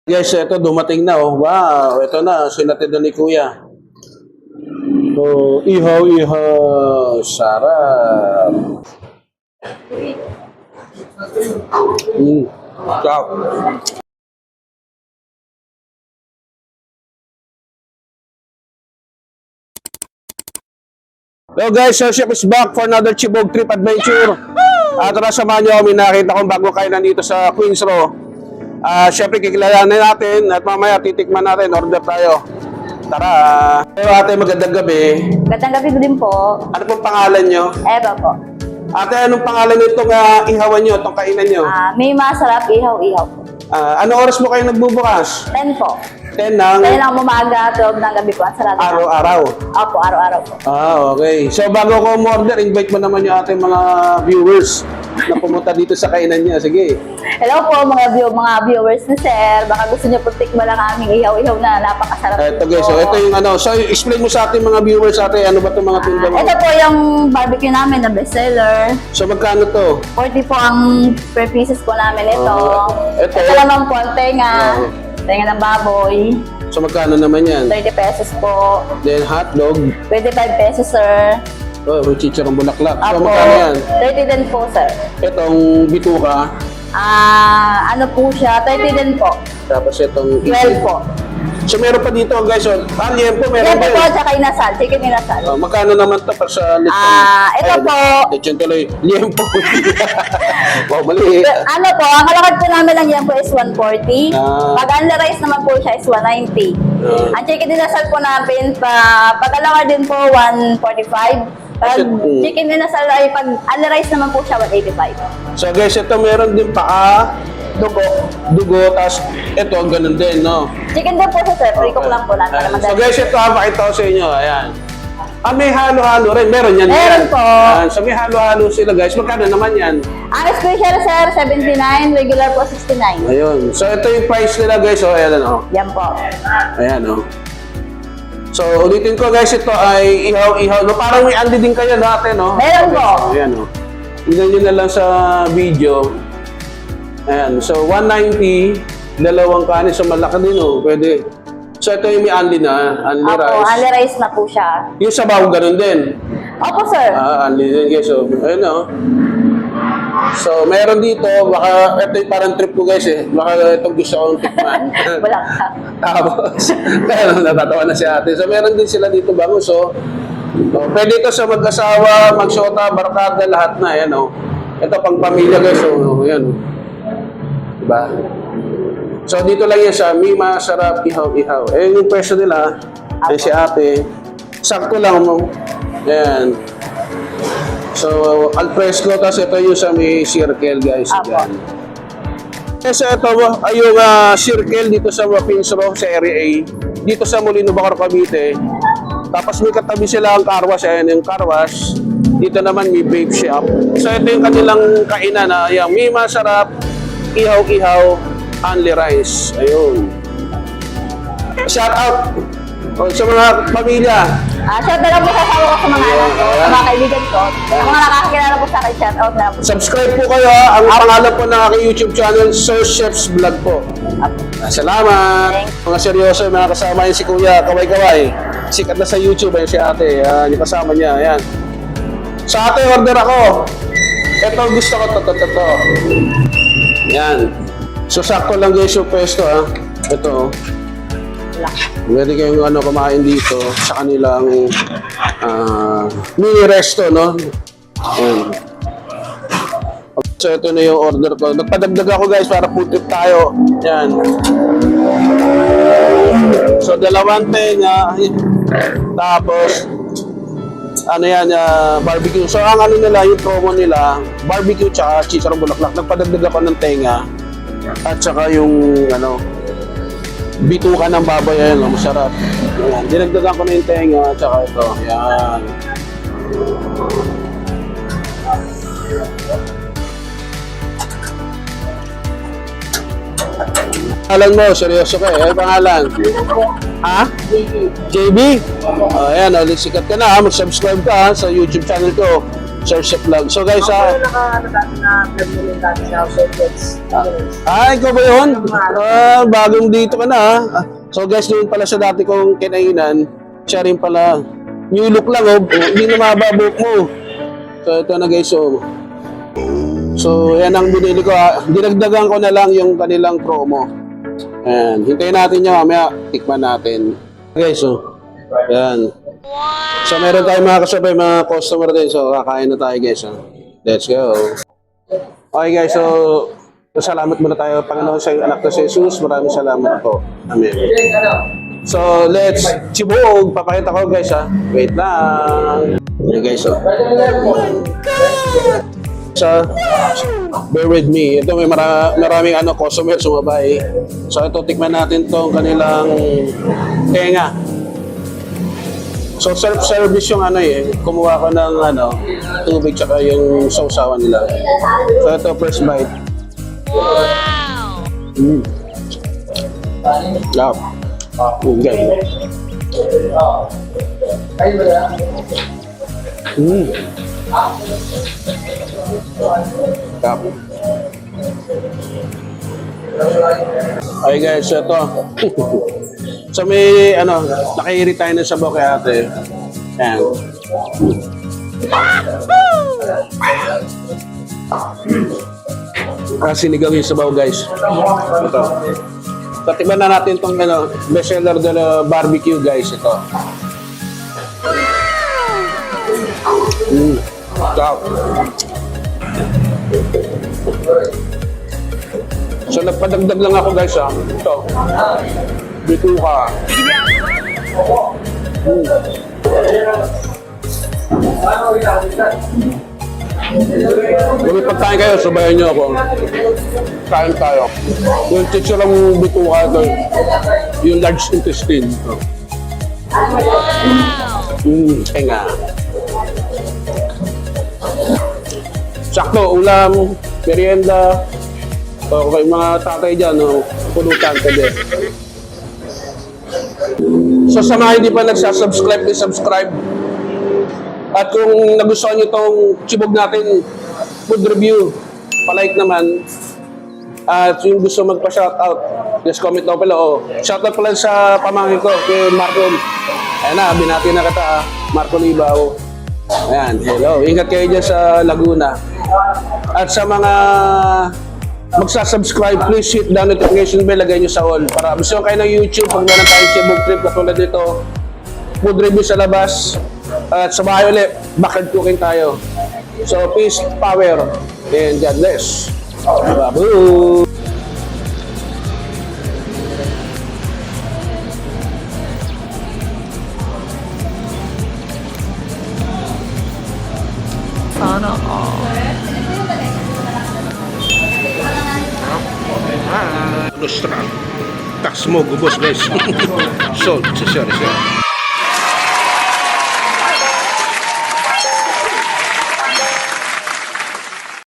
Guys, ito dumating na oh. Wow, ito na sinatid na ni Kuya. So, ihaw, sarap. Sarap. Hello guys, so Chef is back for another Chibog Trip Adventure. At tara, samahan nyo kami, nakita kong bago kayo nandito sa Queens Row. Siyempre kikilalanin natin at mamaya titikman natin, order tayo. Tara! Hello ate, magandang gabi. Magandang gabi din po. Ano pong pangalan nyo? Eva po. Ate, anong pangalan nitong ihawan nyo, itong kainan nyo? May masarap ihaw-ihaw po. Anong oras mo kayo nagbubukas? 10 po. 10 ng 10 lang umaga, 12 ng gabi po. Ang sarado. araw-araw? Opo, araw-araw po. Okay. So bago ko umorder, invite mo naman yung ating mga viewers na pumunta dito sa kainan niya. Sige. Hello po mga viewers ni Sir. Baka gusto niyo po tikman lang aming ihaw-ihaw na napakasarap. Ito guys, so ito yung ano. So explain mo sa ating mga viewers ate, ano ba itong mga tinda mo? Ito po yung barbecue namin na bestseller. So magkano to? 40 po ang per pieces po namin ito. Ito naman po ang tenga. Tenga ng baboy. So magkano naman yan? 30 pesos po. Then hotdog. 25 pesos, sir. Oh, may chichirong bulaklak. So Apo, magkano yan? 30 din po, sir. Itong bituka. Ano po siya? 30 din po. Tapos itong 12 po. So meron pa dito guys. So, liempo meron Yan pa po, yun. tsaka inasal. Chicken inasal. Magkano naman to para sa lechon? Ito po. Lechon tuloy. Liempo. Wow, mali. Ano po, ang kalakad po namin lang yan po is 140. Pag unli rice naman po siya is 190. Ang chicken inasal po namin, pag alakad din po 145. Pag chicken inasal ay pag unli rice naman po siya 185. So guys, ito meron din paa. Dugo, tapos ito, ganun din, no? Chicken din po siya, sir. Pre-cook lang po namin. So guys, ito, pakita ko sa inyo, ayan. May halo-halo rin, meron yan. Meron po. So may halo-halo sila guys, magkano naman yan? Ang special, sir, 79. Regular po, 69. Ayun, so ito yung price nila guys, oh, ayan, oh. Yan po. Ayan, oh. So ulitin ko guys, ito ay ihaw-ihaw. No, parang may andi din kayo dati, no? Meron po. Ayan, oh. Tingnan nyo na lang sa video. Ayan, so 190, dalawang kanin, so malaki din, oh, pwede. So ito yung may unli na, unli rice. Opo, unli rice na po siya. Yung sabaw, ganun din. Opo, sir. Unli din, guys, so, ayun, oh. So, meron dito, baka, ito yung parang trip ko, guys, eh. Baka itong gusto kong tikman. Walang ka. Tapos, kaya natatawa na si ate. So, meron din sila dito bango, so, pwede ito sa mag-asawa, mag-shota, barkada, lahat na, ayan, oh. Ito pang pamilya, guys, so, ayan, oh. Diba? So, dito lang yan sa may masarap ihaw-ihaw. Eh, yung pwesto nila, ay si ate, sakto lang mo. Ayan. So, al fresco, tapos ito yung sa may circle, guys. Ayan. So, ito ay yung circle dito sa Queens Row, sa Area A. Dito sa Molino, Bacoor, Cavite. Tapos may katabi sila ang car wash. Ayan yung car wash. Dito naman may vape shop. So, ito yung kanilang kainan na yung may masarap ihaw-ihaw, unli rice. Ayun. Shout out sa mga pamilya. Shout out lang po sa asawa ko, sa mga anak ko, sa mga kaibigan ko. Sa mga nakakakilala po sa akin, shout out na po. Subscribe po kayo. Ang pangalan po ng aking YouTube channel, Sir Chef's Vlog po. Salamat. Mga seryoso, mga kasama yun si Kuya, kaway-kaway. Sikat na sa YouTube, ayun si ate. Yung kasama niya, ayan. Sa ate, order ako. Ito gusto ko, to. Yan. So, sakto lang guys yung pwesto, ha. Ito, pwede kayong kumain dito sa kanilang mini resto, no? Ayan. So, ito na yung order ko. Nagpadagdag ako guys para food trip tayo. Yan. So, dalawang tenga. Tapos, barbecue. So, ang nila, yung promo nila, barbecue tsaka chicharon bulaklak. Nagpadagdag ako ng tenga. At saka yung, bituka ng baboy. Ayan, masarap. Ayan. Dinagdagan ko na yung tenga. At saka ito. Ayan. Pangalan mo, seryoso ka eh. Ano pangalan? Ha? JB? Ayan, sikat ka na ha. Mag-subscribe ka ha, sa YouTube channel ko. Sir Chef Vlog. So guys, ikaw ba yun? Bagong dito ka na ha. So guys, yun pala sa dati kong kinainan. Siya rin pala. New look lang oh. Hindi na mababok mo. So ito na guys, so yan ang binili ko ha. Dinagdagan ko na lang yung kanilang promo. Ayan, hintayin natin nyo, mamaya tikman natin. Guys, yan. So meron tayong mga kasabay, mga customer din. So kakain na tayo guys. Let's go. Okay guys, so salamat muna tayo Panginoon sa anak ko si Jesus. Maraming salamat po. Amen. So let's chibog. Papakita ko guys ha. Wait lang. Okay guys, So, bear with me. Ito may maraming customer sumabay. So ito tikman natin tong kanilang tenga. So self-service yung kumuha ko ng tubig tsaka yung sausawan nila. So ito first bite. Wow. Love. Okay. Tap. Ay guys, ito. So may nakairi tayo ng sabaw kay ate. Ayan. Sinigaw yung sabaw guys. Ito. Tatikman na natin itong bestseller de la barbecue guys. Ito. Stop. So nagpadagdag lang ako guys ha. Ito. Bituka. Kung may pagkain kayo, sabayan nyo ako. Kain tayo. Yung chichirang bituka ito. Yung large intestine. Tenga. Sakto, ulam, merienda, o kay mga tatay dyan, pulutan ka din. So sa mga hindi pa nagsasubscribe, please subscribe. At kung nagustuhan nyo itong chibog natin, food review, palike naman. At yung gusto magpa-shoutout, just comment daw pala. Shoutout pala sa pamangkin ko, kay Marco. Ayan na, binati na kita, Marco Libaw. Ayan, hello. Ingat kayo dyan sa Laguna. At sa mga magsasubscribe, please hit the notification bell, lagay nyo sa all. Para gusto kayo ng YouTube, pag meron tayong chibog trip katulad dito, food review sa labas, at sa bahay ulit, backyard cooking tayo. So, peace, power, and God bless. Babu! Sana all. Lustra. Tax mo, gubos guys. So, sorry.